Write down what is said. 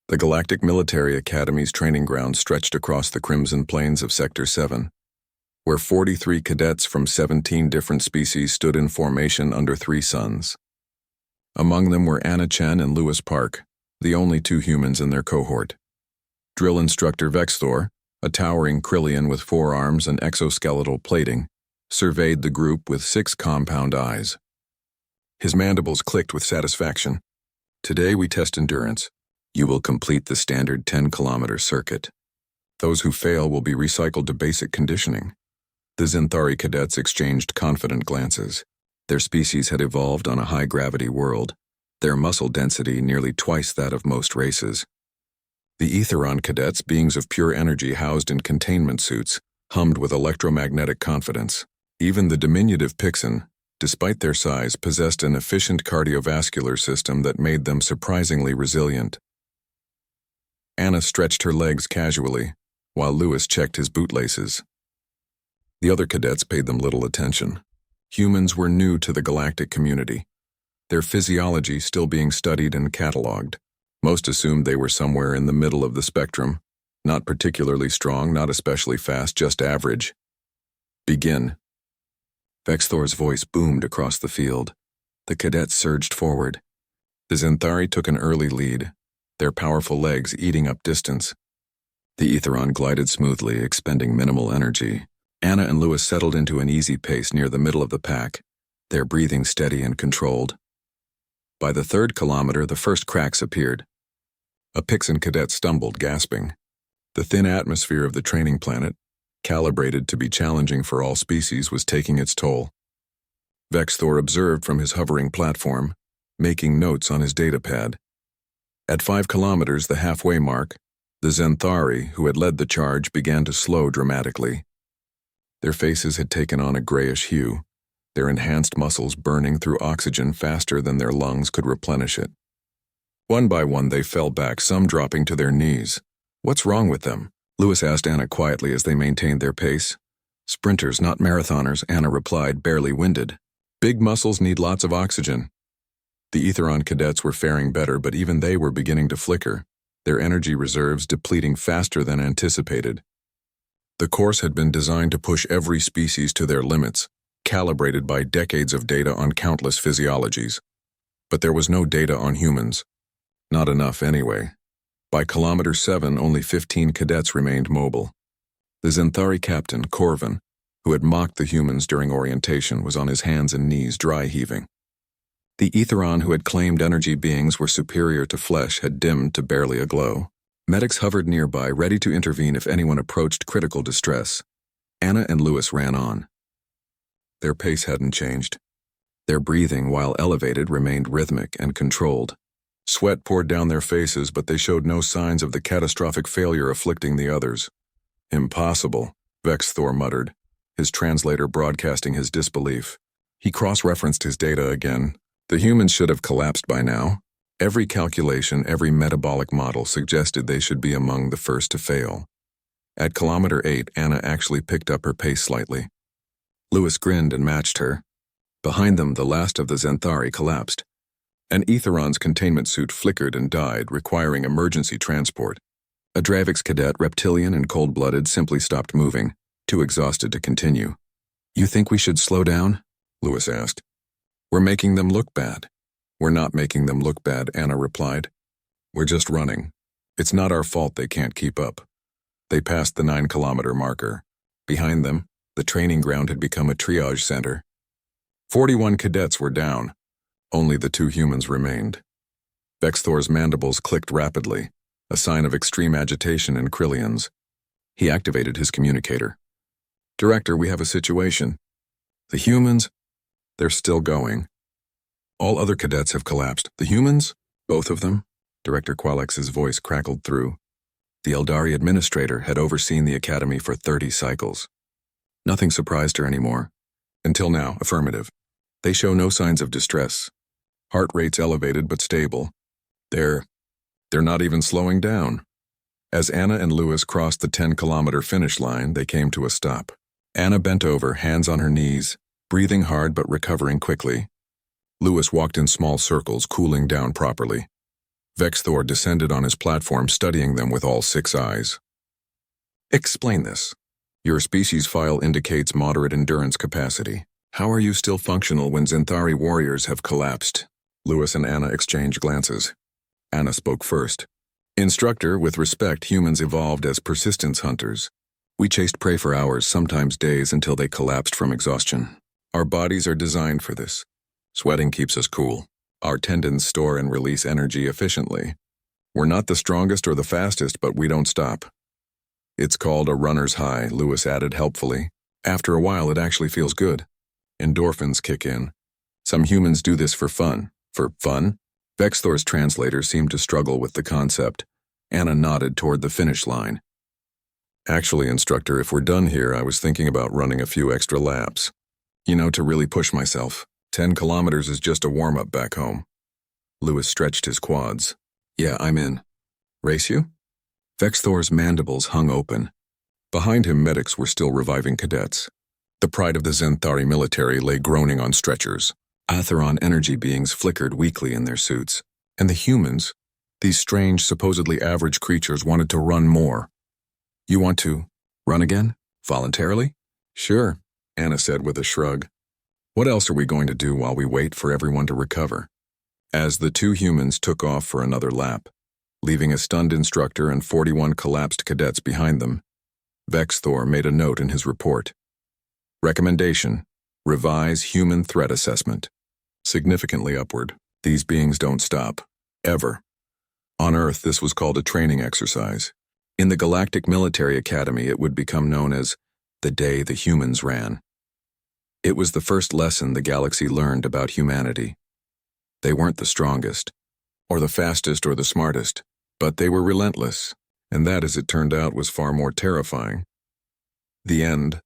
The Galactic Military Academy's training grounds stretched across the crimson plains of Sector 7, where 43 cadets from 17 different species stood in formation under 3 suns. Among them were Anna Chen and Lewis Park, the only 2 humans in their cohort. Drill instructor Vexthor, a towering Krillian with 4 arms and exoskeletal plating, surveyed the group with 6 compound eyes. His mandibles clicked with satisfaction. Today we test endurance. You will complete the standard 10-kilometer circuit. Those who fail will be recycled to basic conditioning. The Zenthari cadets exchanged confident glances. Their species had evolved on a high-gravity world, their muscle density nearly twice that of most races. The Aetheron cadets, beings of pure energy housed in containment suits, hummed with electromagnetic confidence. Even the diminutive Pixen, despite their size, possessed an efficient cardiovascular system that made them surprisingly resilient. Anna stretched her legs casually, while Lewis checked his bootlaces. The other cadets paid them little attention. Humans were new to the galactic community, their physiology still being studied and catalogued. Most assumed they were somewhere in the middle of the spectrum, not particularly strong, not especially fast, just average. Begin. Vexthor's voice boomed across the field. The cadets surged forward. The Zenthari took an early lead, their powerful legs eating up distance. The Aetheron glided smoothly, expending minimal energy. Anna and Lewis settled into an easy pace near the middle of the pack, their breathing steady and controlled. By the 3rd kilometer, the first cracks appeared. A Pixen cadet stumbled, gasping. The thin atmosphere of the training planet, calibrated to be challenging for all species, was taking its toll. Vexthor observed from his hovering platform, making notes on his datapad. At 5 kilometers, the halfway mark, the Zenthari, who had led the charge, began to slow dramatically. Their faces had taken on a grayish hue, their enhanced muscles burning through oxygen faster than their lungs could replenish it. One by one they fell back, some dropping to their knees. "What's wrong with them?" Lewis asked Anna quietly as they maintained their pace. "Sprinters, not marathoners," Anna replied, barely winded. "Big muscles need lots of oxygen." The Aetheron cadets were faring better, but even they were beginning to flicker, their energy reserves depleting faster than anticipated. The course had been designed to push every species to their limits, calibrated by decades of data on countless physiologies. But there was no data on humans. Not enough, anyway. By kilometer 7, only 15 cadets remained mobile. The Zenthari captain, Corvin, who had mocked the humans during orientation, was on his hands and knees, dry heaving. The Aetheron, who had claimed energy beings were superior to flesh, had dimmed to barely aglow. Medics hovered nearby, ready to intervene if anyone approached critical distress. Anna and Lewis ran on. Their pace hadn't changed. Their breathing, while elevated, remained rhythmic and controlled. Sweat poured down their faces, but they showed no signs of the catastrophic failure afflicting the others. "Impossible," Vexthor muttered, his translator broadcasting his disbelief. He cross-referenced his data again. The humans should have collapsed by now. Every calculation, every metabolic model suggested they should be among the first to fail. At kilometer 8, Anna actually picked up her pace slightly. Lewis grinned and matched her. Behind them, the last of the Zenthari collapsed. An Aetheron's containment suit flickered and died, requiring emergency transport. A Dravix cadet, reptilian and cold-blooded, simply stopped moving, too exhausted to continue. "You think we should slow down?" Lewis asked. "We're making them look bad." "We're not making them look bad," Anna replied. "We're just running. It's not our fault they can't keep up." They passed the 9-kilometer marker. Behind them, the training ground had become a triage center. 41 cadets were down. Only the 2 humans remained. Vexthor's mandibles clicked rapidly, a sign of extreme agitation in Krillians. He activated his communicator. "Director, we have a situation. The humans, they're still going. All other cadets have collapsed. The humans? Both of them?" Director Qualex's voice crackled through. The Eldari administrator had overseen the academy for 30 cycles. Nothing surprised her anymore. "Until now, affirmative. They show no signs of distress. Heart rates elevated but stable. They're not even slowing down." As Anna and Lewis crossed the 10-kilometer finish line, they came to a stop. Anna bent over, hands on her knees, breathing hard but recovering quickly. Lewis walked in small circles, cooling down properly. Vexthor descended on his platform, studying them with all 6 eyes. Explain this. Your species file indicates moderate endurance capacity. How are you still functional when Zenthari warriors have collapsed? Lewis and Anna exchanged glances. Anna spoke first. Instructor, with respect, humans evolved as persistence hunters. We chased prey for hours, sometimes days, until they collapsed from exhaustion. Our bodies are designed for this. Sweating keeps us cool. Our tendons store and release energy efficiently. We're not the strongest or the fastest, but we don't stop. It's called a runner's high, Lewis added helpfully. After a while, it actually feels good. Endorphins kick in. Some humans do this for fun. For fun? Vexthor's translator seemed to struggle with the concept. Anna nodded toward the finish line. Actually, instructor, if we're done here, I was thinking about running a few extra laps. To really push myself. 10 kilometers is just a warm-up back home. Lewis stretched his quads. Yeah, I'm in. Race you? Vexthor's mandibles hung open. Behind him, medics were still reviving cadets. The pride of the Zenthari military lay groaning on stretchers. Atheron energy beings flickered weakly in their suits. And the humans, these strange, supposedly average creatures, wanted to run more. You want to run again? Voluntarily? Sure, Anna said with a shrug. What else are we going to do while we wait for everyone to recover? As the 2 humans took off for another lap, leaving a stunned instructor and 41 collapsed cadets behind them, Vexthor made a note in his report. Recommendation: revise human threat assessment. Significantly upward. These beings don't stop. Ever. On Earth, this was called a training exercise. In the Galactic Military Academy, it would become known as the day the humans ran. It was the first lesson the galaxy learned about humanity. They weren't the strongest, or the fastest, or the smartest, but they were relentless, and that, as it turned out, was far more terrifying. The end.